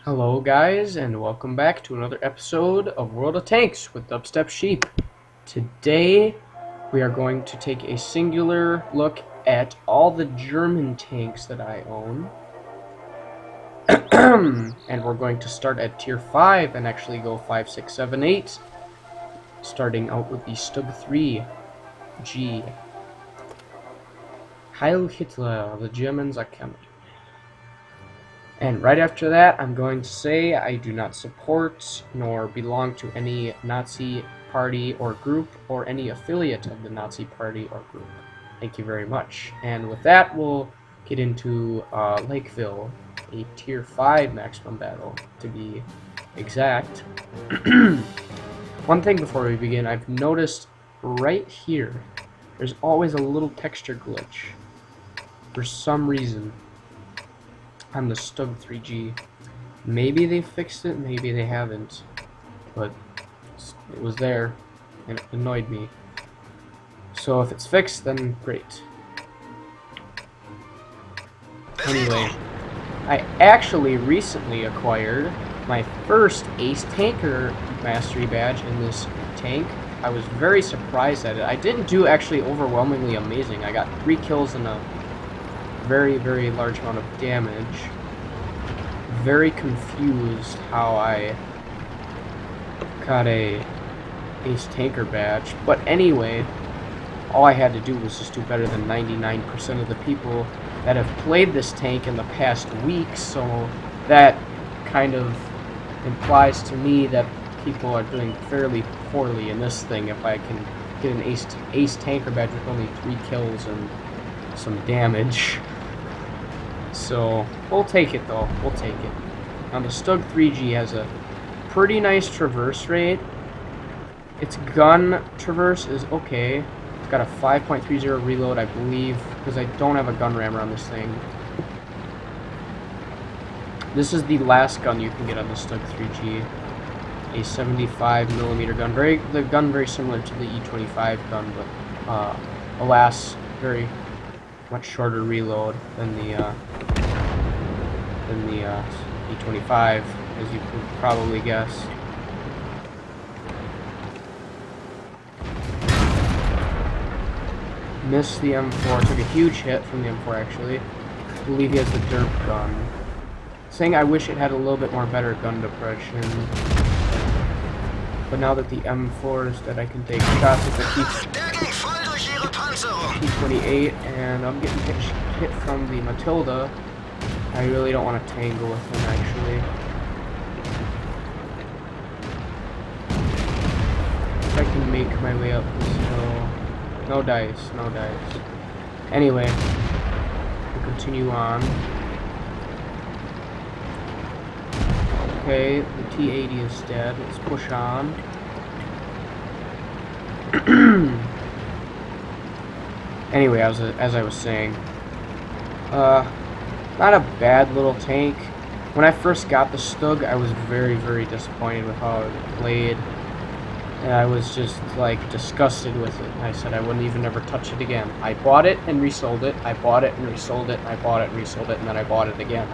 Hello guys, and welcome back to another episode of World of Tanks with dubstepsheep. Today we are going to take a singular look at all the German tanks that I own. And we're going to start at tier 5 and actually go 5, 6, 7, 8. Starting out with the Stug 3G. Heil Hitler, the Germans are coming. And right after that, I'm going to say I do not support nor belong to any Nazi party or group or any affiliate of the Nazi party or group. Thank you very much. And with that, we'll get into Lakeville, a tier 5 maximum battle, to be exact. One thing before we begin, I've noticed right here, there's always a little texture glitch. For some reason. On the Stug 3G. Maybe they fixed it, maybe they haven't. But it was there, and it annoyed me. So if it's fixed, then great. Anyway, I actually recently acquired my first Ace Tanker Mastery Badge in this tank. I was very surprised at it. I didn't do actually overwhelmingly amazing. I got 3 kills and a very, very large amount of damage. Very confused how I got a Ace Tanker badge. But anyway, all I had to do was just do better than 99% of the people that have played this tank in the past week, so that kind of implies to me that people are doing fairly poorly in this thing if I can get an Ace Tanker badge with only 3 kills and some damage. So we'll take it though, we'll take it. Now the Stug 3G has a pretty nice traverse rate. Its gun traverse is okay. It's got a 5.30 reload, I believe, because I don't have a gun rammer on this thing. This is the last gun you can get on the Stug 3G. A 75mm gun. The gun very similar to the E25 gun, but alas, very much shorter reload than the E25, as you can probably guess. Missed the M4, took a huge hit from the M4 actually. I believe he has the derp gun. Saying I wish it had a little bit more better gun depression. But now that the M4 is dead, I can take shots at the T28, and I'm getting hit from the Matilda. I really don't want to tangle with him, actually. If I can make my way up this hill. No dice, no dice. Anyway, we'll continue on. Okay, the T80 is dead. Let's push on. Anyway, as I was saying, not a bad little tank. When I first got the Stug, I was very, very disappointed with how it played. And I was just, like, disgusted with it. I said I wouldn't even ever touch it again. I bought it and resold it. I bought it and resold it. I bought it and resold it. And then I bought it again.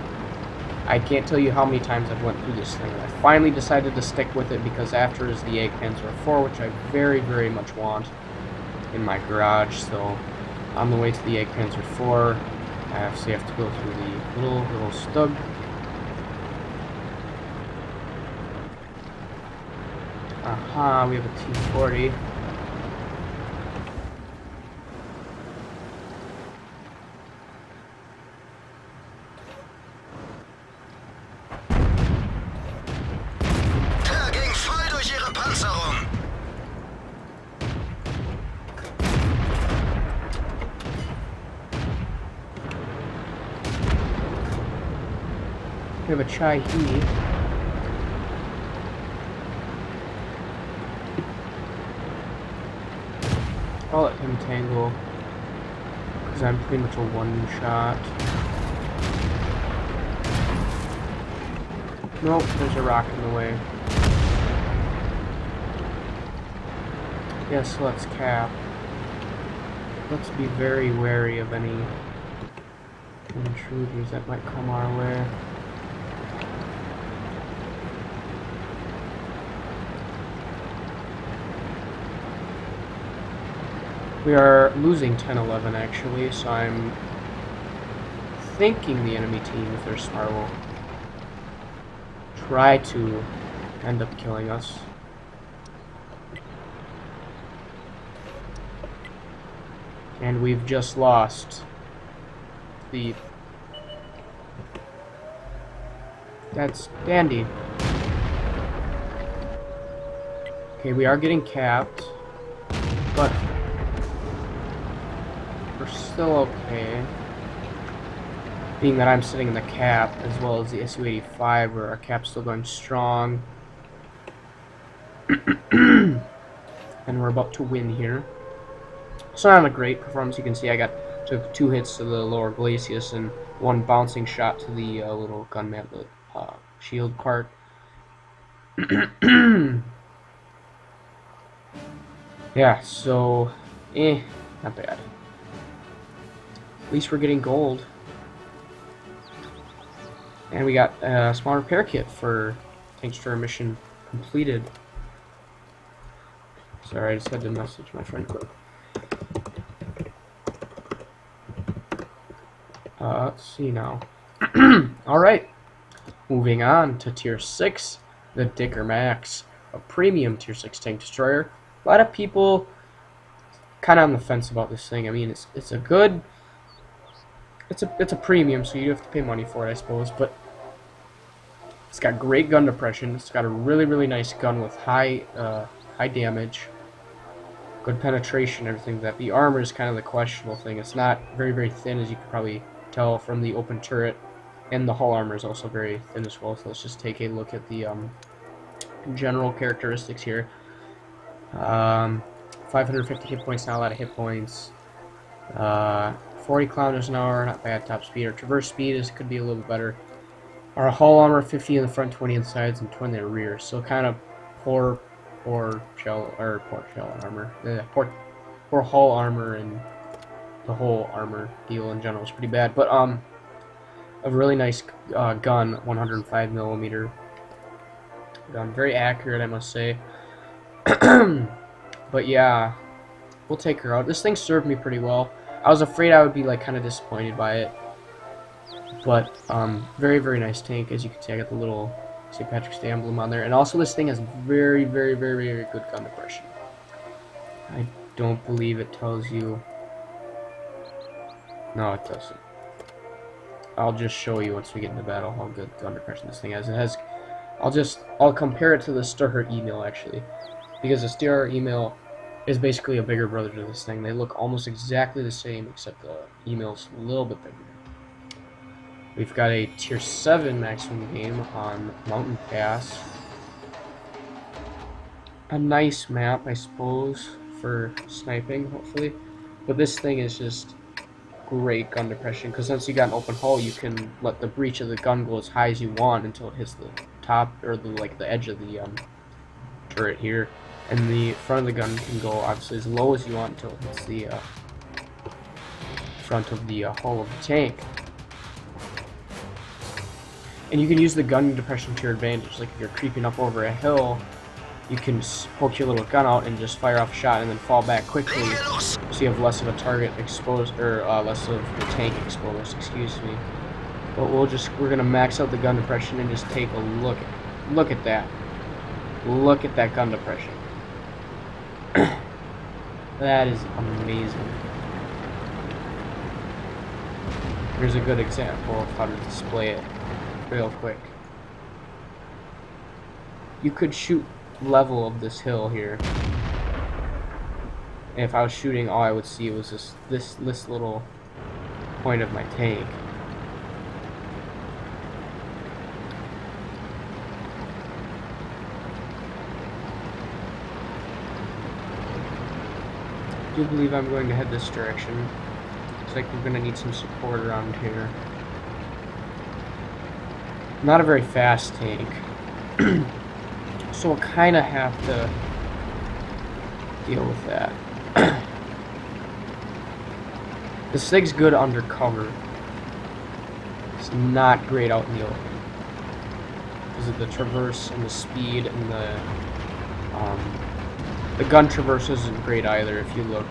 I can't tell you how many times I've went through this thing. I finally decided to stick with it because after is the Panzer IV, which I very, very much want in my garage. So on the way to the Panzer IV, I actually have to go through the little Stug. Aha, we have a T40. Ging voll durch ihre Panzerung. We have a Chai-He. I'll let him tangle, because I'm pretty much a one-shot. Nope, there's a rock in the way. Yes, let's cap. Let's be very wary of any intruders that might come our way. We are losing 10-11 actually, so I'm thinking the enemy team, if they're smart, will try to end up killing us. And we've just lost the... That's dandy. Okay, we are getting capped, but we're still okay. Being that I'm sitting in the cap, as well as the SU-85, where our cap's still going strong. And we're about to win here. So not a great performance. You can see I took 2 hits to the lower glacis and 1 bouncing shot to the little gun map, the shield part. Yeah, so not bad. At least we're getting gold. And we got a small repair kit for tank destroyer mission completed. Sorry, I just had to message my friend quick. Let's see now. Alright, moving on to Tier 6, the Dicker Max, a premium Tier 6 tank destroyer. A lot of people kind of on the fence about this thing. I mean, it's a good... It's a premium, so you have to pay money for it, I suppose, but it's got great gun depression. It's got a really nice gun with high damage, good penetration, everything like that. The armor is kind of the questionable thing. It's not very thin, as you can probably tell from the open turret, and the hull armor is also very thin as well. So let's just take a look at the general characteristics here. 550 hit points, not a lot of hit points. 40 kilometers an hour, not bad. Top speed. Our traverse speed could be a little bit better. Our hull armor, 50 in the front, 20 in the sides, and 20 in the rear. So kind of poor shell armor. Poor hull armor, and the whole armor deal in general is pretty bad. But a really nice gun, 105 millimeter gun, very accurate, I must say. But yeah, we'll take her out. This thing served me pretty well. I was afraid I would be like kind of disappointed by it, but very nice tank. As you can see, I got the little St. Patrick's Day emblem on there, and also this thing has very good gun depression. I don't believe it tells you. No, it doesn't. I'll just show you once we get into battle how good gun depression this thing has. It has. I'll compare it to the Stirrer email actually, because the Stirrer email is basically a bigger brother to this thing. They look almost exactly the same, except the email's a little bit bigger. We've got a Tier 7 maximum game on Mountain Pass. A nice map, I suppose, for sniping, hopefully. But this thing is just great gun depression, because since you got an open hull, you can let the breach of the gun go as high as you want until it hits the top, or the edge of the turret here. And the front of the gun can go obviously as low as you want until it hits the front of the hull of the tank. And you can use the gun depression to your advantage. Like if you're creeping up over a hill, you can poke your little gun out and just fire off a shot and then fall back quickly, so you have less of a target exposed, or less of the tank exposed. Excuse me. But we're gonna max out the gun depression and just take a look at that. Look at that gun depression. That is amazing. Here's a good example of how to display it real quick. You could shoot level of this hill here. And if I was shooting, all I would see was this little point of my tank. I do believe I'm going to head this direction. Looks like we're going to need some support around here. Not a very fast tank. So we'll kind of have to deal with that. This thing's good undercover. It's not great out in the open because of the traverse and the speed, and the gun traverse isn't great either. If you look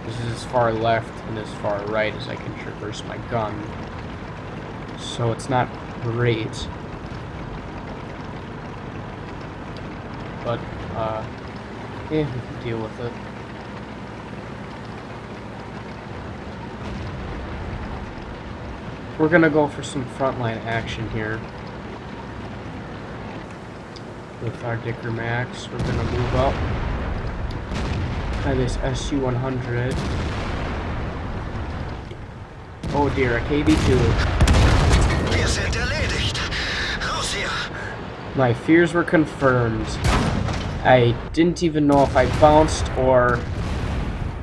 This is as far left and as far right as I can traverse my gun. So it's not great. But, yeah, we can deal with it. We're gonna go for some frontline action here. With our Dicker Max, we're gonna move up by this SU-100. Oh dear, a KV-2. Wir sind erledigt. Raus hier. My fears were confirmed. I didn't even know if I bounced or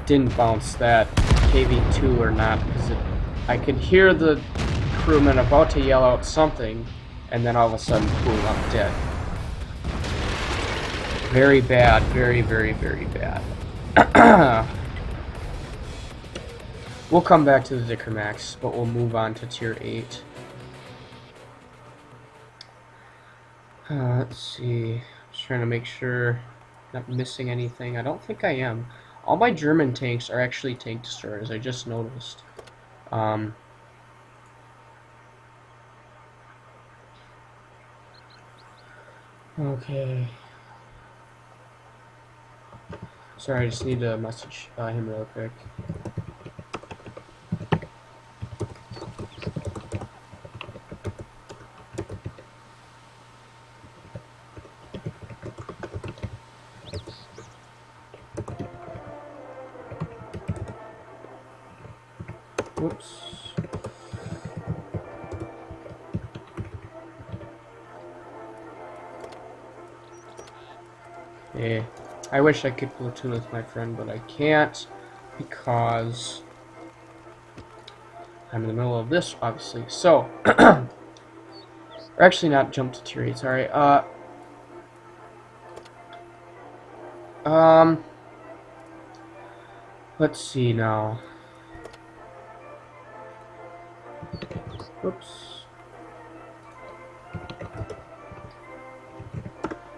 didn't bounce that KV-2 or not, because I could hear the crewman about to yell out something, and then all of a sudden, boom, I'm dead. Very bad, very, very, very bad. We'll come back to the Dicker Max, but we'll move on to Tier 8. Let's see. Just trying to make sure I'm not missing anything. I don't think I am. All my German tanks are actually tank destroyers, I just noticed. Okay. Sorry, I just need to message him real quick. Whoops. Yeah. I wish I could platoon with my friend, but I can't because I'm in the middle of this, obviously. So, or actually not jump to tier 8, sorry. Let's see now. Whoops.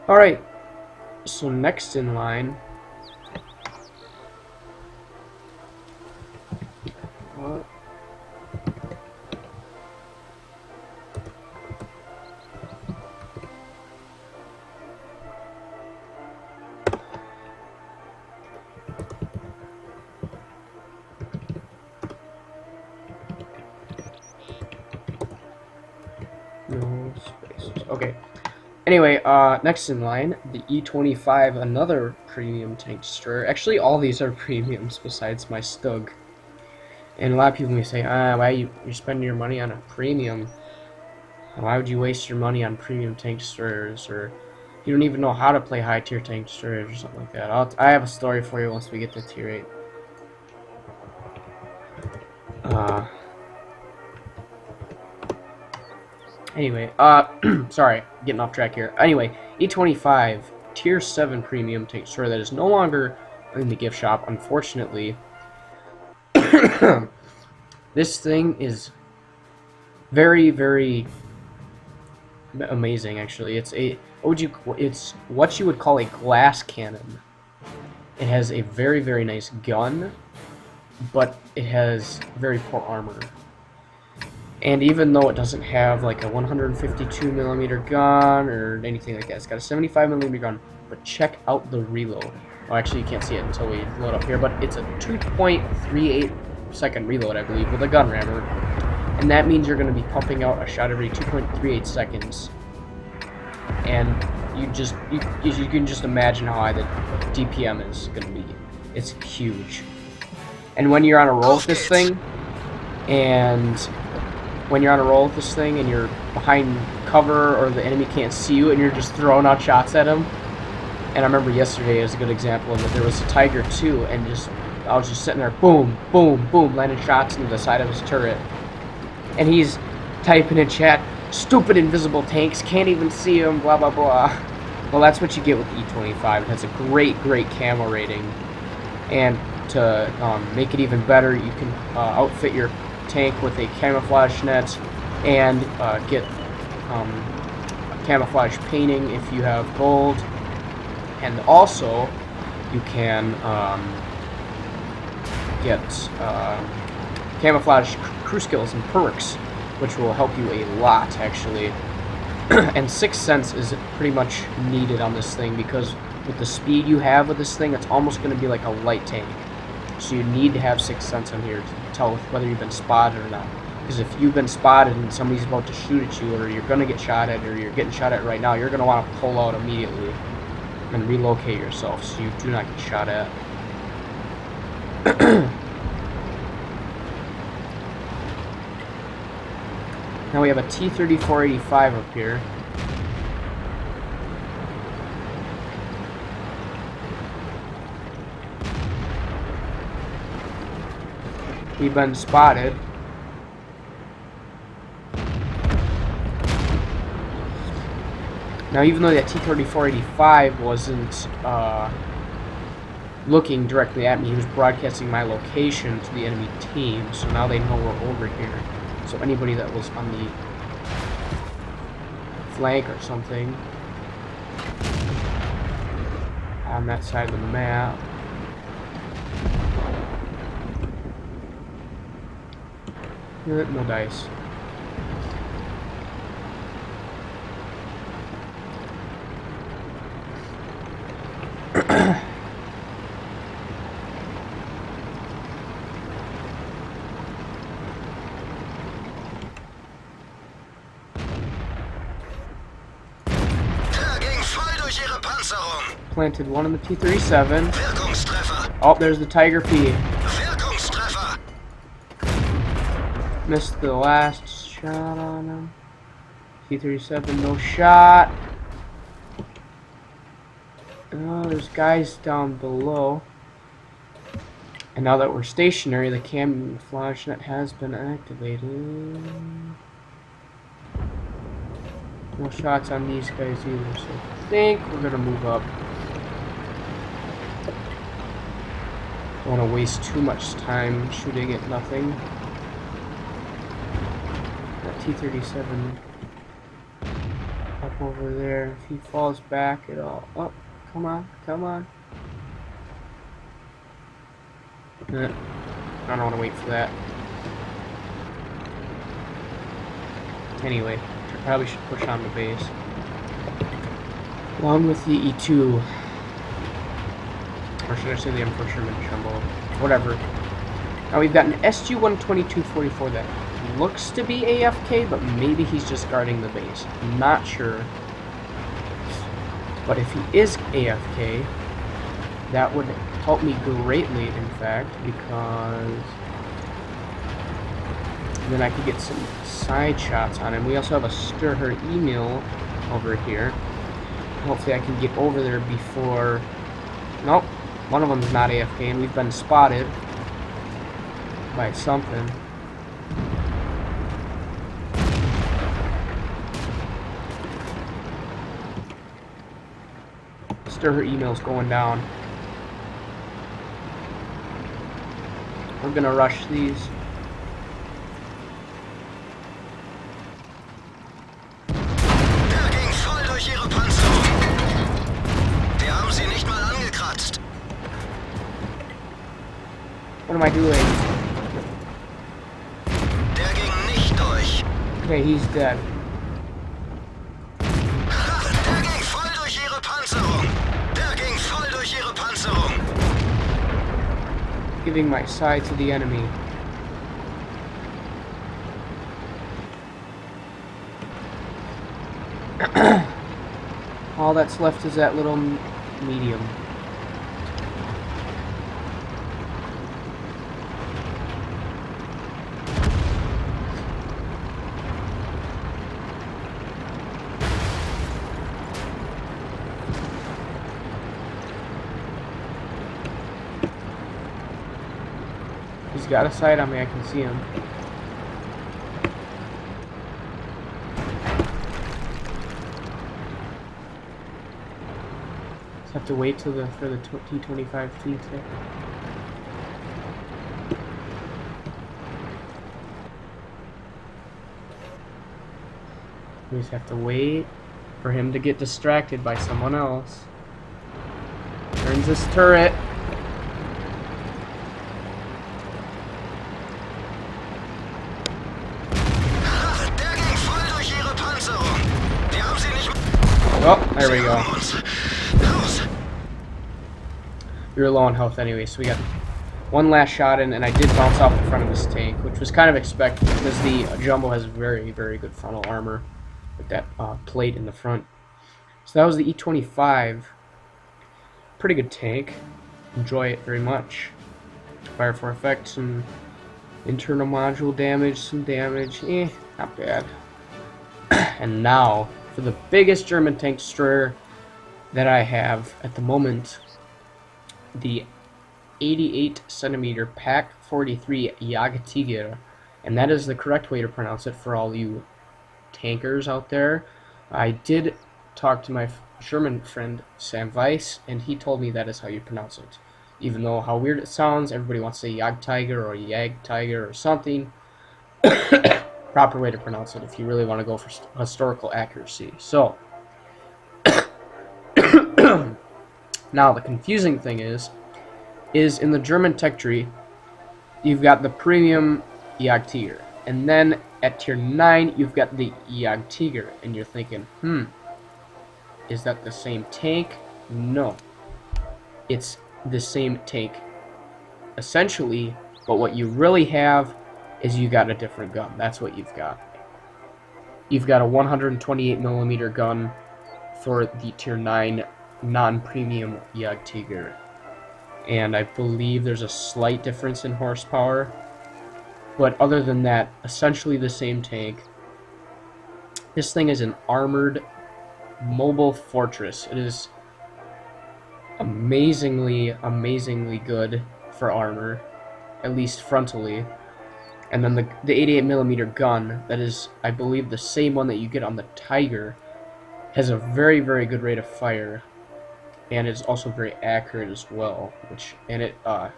Alright. So next in line. What? No spaces. Okay. Anyway, next in line, the E25, another premium tank destroyer. Actually, all these are premiums besides my Stug. And a lot of people may say, why you're spending your money on a premium? Why would you waste your money on premium tank destroyers? Or you don't even know how to play high tier tank destroyers or something like that. I have a story for you once we get to tier 8. Anyway, sorry, getting off track here. Anyway, E25, Tier 7 Premium tank destroyer that is no longer in the gift shop, unfortunately. This thing is very, very amazing, actually. It's what you would call a glass cannon. It has a very, very nice gun, but it has very poor armor. And even though it doesn't have like a 152mm gun or anything like that, it's got a 75mm gun, but check out the reload. Well, actually you can't see it until we load up here, but it's a 2.38 second reload, I believe, with a gun rammer. And that means you're going to be pumping out a shot every 2.38 seconds. And you can just imagine how high the DPM is going to be. It's huge. And when you're on a roll with this thing, and you're behind cover or the enemy can't see you and you're just throwing out shots at him. And I remember yesterday as a good example of it, there was a Tiger 2 and I was just sitting there, boom, boom, boom, landing shots into the side of his turret. And he's typing in chat, stupid invisible tanks, can't even see him, blah, blah, blah. Well, that's what you get with the E25. It has a great, great camo rating. And to make it even better, you can outfit your tank with a camouflage net and get camouflage painting if you have gold, and also you can get camouflage crew skills and perks, which will help you a lot, actually. And Sixth Sense is pretty much needed on this thing because with the speed you have with this thing, it's almost going to be like a light tank. So you need to have Sixth Sense on here to tell whether you've been spotted or not. Because if you've been spotted and somebody's about to shoot at you, or you're going to get shot at, or you're getting shot at right now, you're going to want to pull out immediately and relocate yourself so you do not get shot at. Now we have a T-3485 up here. We've been spotted. Now, even though that T-3485 wasn't looking directly at me, he was broadcasting my location to the enemy team, so now they know we're over here. So anybody that was on the flank or something on that side of the map. No dice. Planted one on the T-37. Oh, there's the Tiger P. Missed the last shot on him. T-37, no shot. Oh, there's guys down below. And now that we're stationary, the camouflage net has been activated. No shots on these guys either, so I think we're gonna move up. Don't want to waste too much time shooting at nothing. That T-37 up over there. If he falls back at all, oh, come on, come on. I don't want to wait for that. Anyway, I probably should push on the base. Along with the E2. Or should I say the M4 Sherman Jumbo? Whatever. Now we've got an SG-122-44 that looks to be AFK, but maybe he's just guarding the base. I'm not sure. But if he is AFK, that would help me greatly, in fact, because then I could get some side shots on him. We also have a stir her email over here. Hopefully I can get over there before... Nope. One of them's not AFK, and we've been spotted by something. Stir her email's going down. We're gonna rush these. What am I doing? Der ging nicht durch. Okay, he's dead. Der ging voll durch ihre Panzerung. Der ging voll durch ihre Panzerung. Giving my side to the enemy. All that's left is that little medium. He's got a sight on me, I can see him. Just have to wait till for the T-25 to hit. We just have to wait for him to get distracted by someone else. Turns this turret. Oh, there we Sie go. haben uns. Los! We were low on health anyway, so we got one last shot in, and I did bounce off the front of this tank, which was kind of expected because the Jumbo has very, very good frontal armor with that plate in the front. So that was the E25. Pretty good tank. Enjoy it very much. Fire for effect, some internal module damage, some damage. Not bad. And now, for the biggest German tank destroyer that I have at the moment, the 88 centimeter Pak 43 Jagdtiger, and that is the correct way to pronounce it for all you tankers out there. I did talk to my German friend Sam Weiss, and he told me that is how you pronounce it. Even though how weird it sounds, everybody wants to say Jagdtiger or Jagdtiger or something. Proper way to pronounce it if you really want to go for historical accuracy. So, now the confusing thing is in the German tech tree, you've got the premium Jagdtiger, and then at tier 9 you've got the Jagdtiger, and you're thinking, is that the same tank? No, it's the same tank essentially, but what you really have is you got a different gun. That's what you've got. You've got a 128mm gun for the tier 9 non-premium Jagdtiger, and I believe there's a slight difference in horsepower, but other than that, essentially the same tank. This thing is an armored mobile fortress. It is amazingly good for armor, at least frontally. And then the 88mm gun, that is, I believe, the same one that you get on the Tiger, has a very, very good rate of fire, and it's also very accurate as well, and it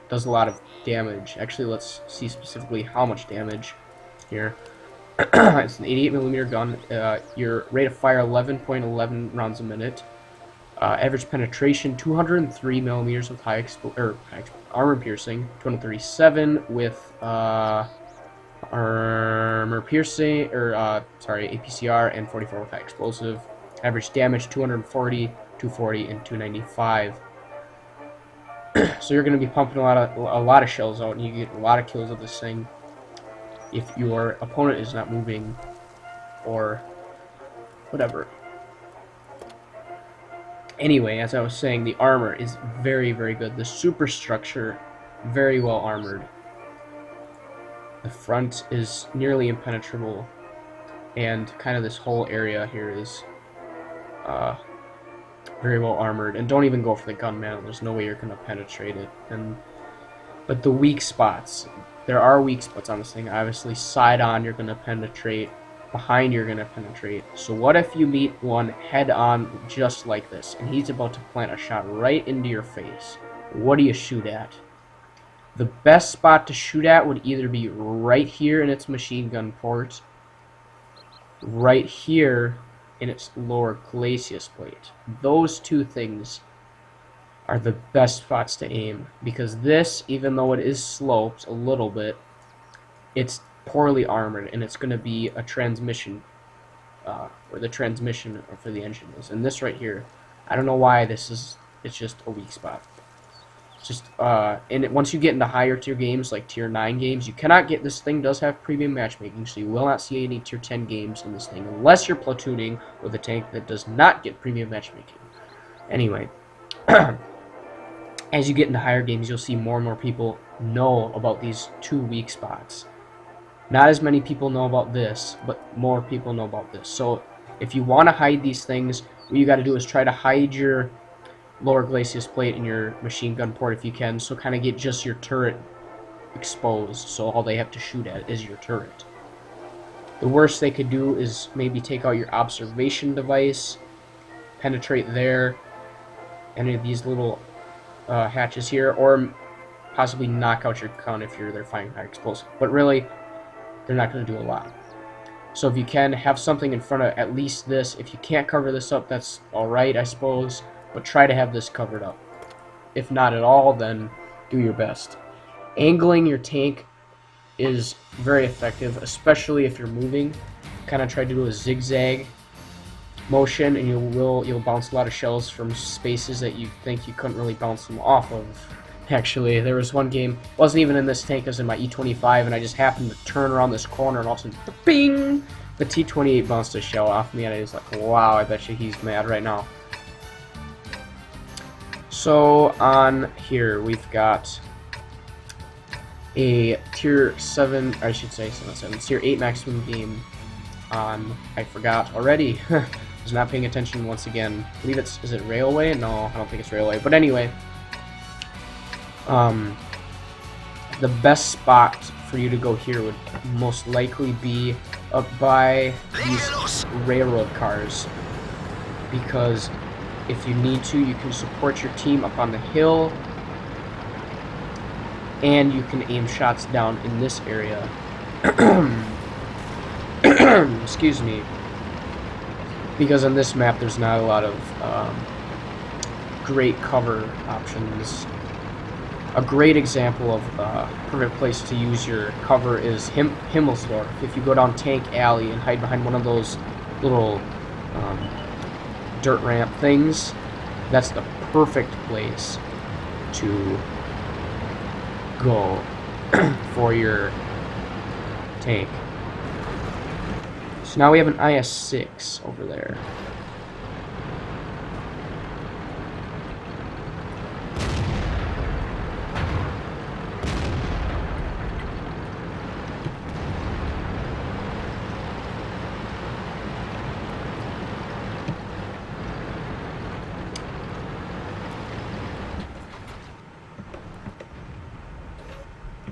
does a lot of damage. Actually, let's see specifically how much damage here. It's an 88mm gun. Your rate of fire 11.11 rounds a minute. Average penetration 203mm with high armor piercing, 237 with armor piercing, APCR, and 44 with high explosive. Average damage 240, 240, and 295. So you're going to be pumping a lot of shells out, and you get a lot of kills of this thing if your opponent is not moving or whatever. Anyway, as I was saying, the armor is very, very good. The superstructure, very well armored. The front is nearly impenetrable, and kind of this whole area here is very well armored. And don't even go for the gun mantle. There's no way you're going to penetrate it. But the weak spots, there are weak spots on this thing. Obviously, side on you're going to penetrate. Behind you're going to penetrate. So what if you meet one head on just like this, and he's about to plant a shot right into your face? What do you shoot at? The best spot to shoot at would either be right here in its machine gun port, right here in its lower glacis plate. Those two things are the best spots to aim, because this, even though it is sloped a little bit, it's poorly armored, and it's going to be a transmission, where the transmission for the engine is. And this right here, I don't know why it's just a weak spot. It's just, once you get into higher tier games, like tier 9 games, you cannot get, this thing does have premium matchmaking, so you will not see any tier 10 games in this thing, unless you're platooning with a tank that does not get premium matchmaking. Anyway, as you get into higher games, you'll see more and more people know about these two weak spots. Not as many people know about this, but more people know about this. So if you want to hide these things, what you got to do is try to hide your lower glacis plate in your machine gun port if you can, so kind of get just your turret exposed, so all they have to shoot at is your turret. The worst they could do is maybe take out your observation device, penetrate there, any of these little hatches here, or possibly knock out your gun if they're firing high explosive. But really, they're not going to do a lot. So if you can, have something in front of at least this. If you can't cover this up, that's alright, I suppose, but try to have this covered up. If not at all, then do your best. Angling your tank is very effective, especially if you're moving. Kind of try to do a zigzag motion, and you'll bounce a lot of shells from spaces that you think you couldn't really bounce them off of. Actually, there was one game, wasn't even in this tank, it was in my E25, and I just happened to turn around this corner, and all of a sudden, bing! The T-28 bounced a shell off me, and I was like, wow, I bet you he's mad right now. So, on here, we've got a Tier 7, I should say, not 7, Tier 8 maximum game on, I forgot already. I was not paying attention once again. I believe it's, is it Railway? No, I don't think it's Railway. But anyway, the best spot for you to go here would most likely be up by these railroad cars, because if you need to, you can support your team up on the hill, and you can aim shots down in this area. Excuse me. Because on this map, there's not a lot of great cover options. A great example of a perfect place to use your cover is Himmelsdorf. If you go down Tank Alley and hide behind one of those little dirt ramp things, that's the perfect place to go for your tank. So now we have an IS-6 over there.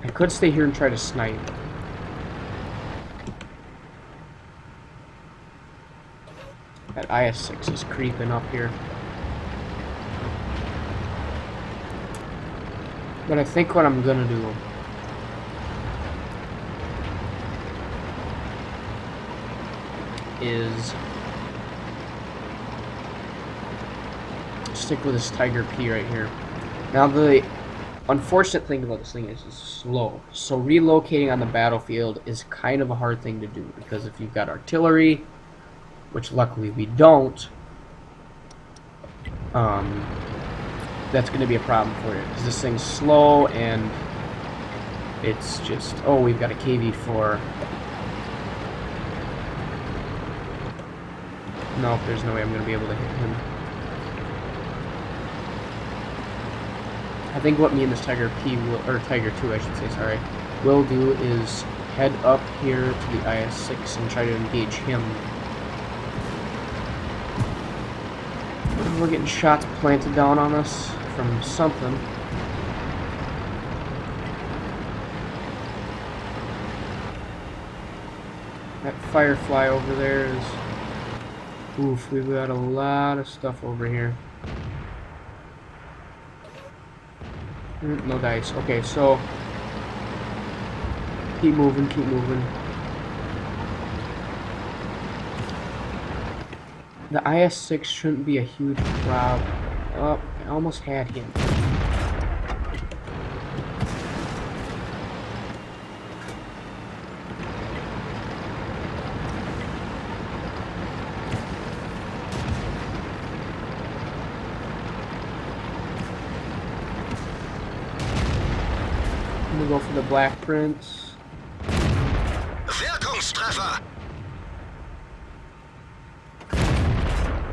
I could stay here and try to snipe. That IS-6 is creeping up here. But I think what I'm gonna do is stick with this Tiger P right here. Now the unfortunate thing about this thing is it's slow. So relocating on the battlefield is kind of a hard thing to do, because if you've got artillery, which luckily we don't, that's going to be a problem for you, because this thing's slow, and it's just, oh, we've got a KV-4. Nope, there's no way I'm going to be able to hit him. I think what me and this Tiger P will, or Tiger 2 I should say, sorry, will do is head up here to the IS-6 and try to engage him. We're getting shots planted down on us from something. That Firefly over there is... Oof, we've got a lot of stuff over here. No dice. Okay, so... Keep moving, keep moving. The IS-6 shouldn't be a huge problem. Oh, I almost had him. I'm gonna go for the Black Prince. Wirkungstreffer!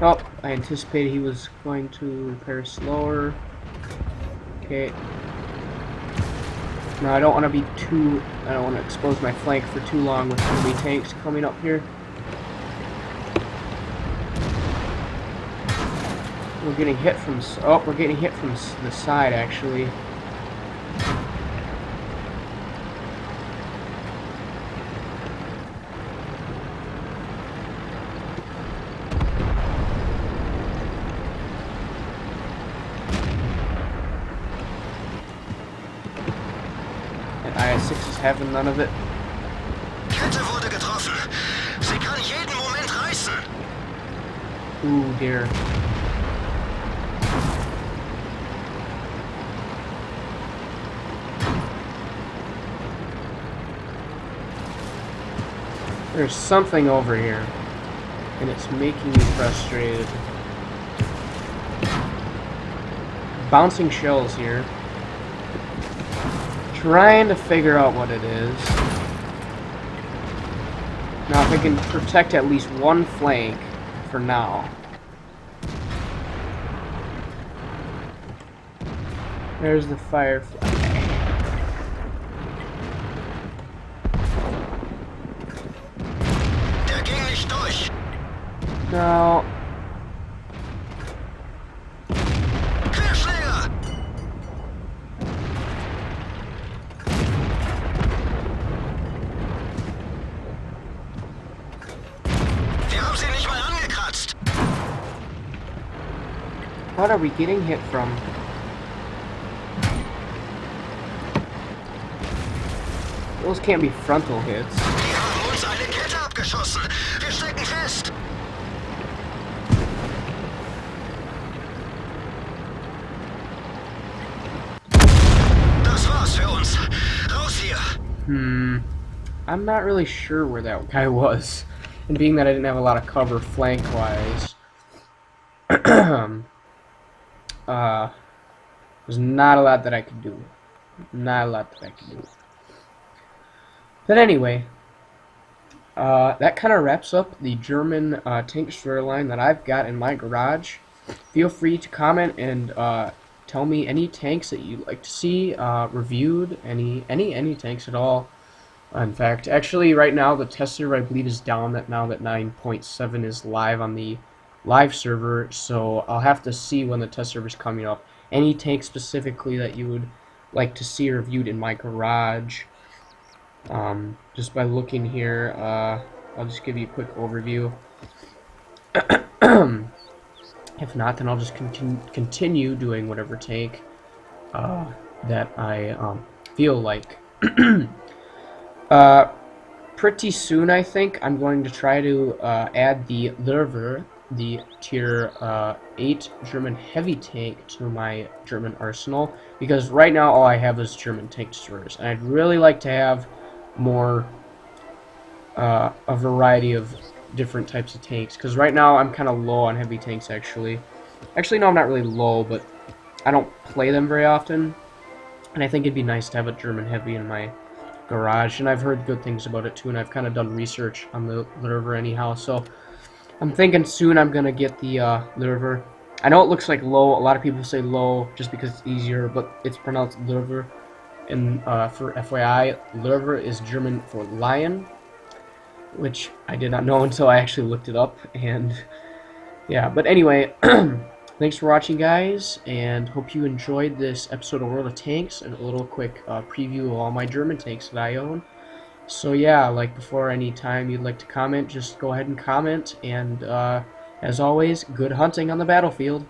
Oh, I anticipated he was going to repair slower. Okay. Now I don't want to be too... I don't want to expose my flank for too long with enemy tanks coming up here. We're getting hit from... Oh, we're getting hit from the side, actually. IS-6 is having none of it. Kette wurde getroffen. Sie kann jeden Moment reißen. Ooh, dear. There's something over here. and it's making me frustrated. Bouncing shells here. Trying to figure out what it is. Now if I can protect at least one flank for now. There's the firefly. Der ging nicht durch. No. Querschläger! Wir haben sie nicht mal angekratzt. What are we getting hit from? Those can't be frontal hits. Die haben uns eine Kette abgeschossen. Wir stecken fest. Das war's für uns. Raus hier. I'm not really sure where that guy was. And being that I didn't have a lot of cover flank-wise, there's not a lot that I could do. Not a lot that I could do. But anyway, that kind of wraps up the German tank destroyer line that I've got in my garage. Feel free to comment and tell me any tanks that you'd like to see reviewed, any tanks at all. In fact, actually right now the test server I believe is down now that 9.7 is live on the live server, so I'll have to see when the test server is coming up. Any tank specifically that you would like to see reviewed in my garage, just by looking here, I'll just give you a quick overview. If not, then I'll just continue doing whatever tank that I feel like. Pretty soon, I think, I'm going to try to add the Löwe, the tier 8 German heavy tank, to my German arsenal, because right now all I have is German tank destroyers, and I'd really like to have more, a variety of different types of tanks, because right now I'm kind of low on heavy tanks, actually. Actually, no, I'm not really low, but I don't play them very often, and I think it'd be nice to have a German heavy in my garage, and I've heard good things about it too, and I've kind of done research on the Löwe anyhow, so I'm thinking soon I'm gonna get the Löwe. I know it looks like low, a lot of people say low just because it's easier, but it's pronounced Löwe, and for FYI, Löwe is German for lion, which I did not know until I actually looked it up, and yeah, but anyway, thanks for watching, guys, and hope you enjoyed this episode of World of Tanks and a little quick preview of all my German tanks that I own. So yeah, like before, any time you'd like to comment, just go ahead and comment, and as always, good hunting on the battlefield.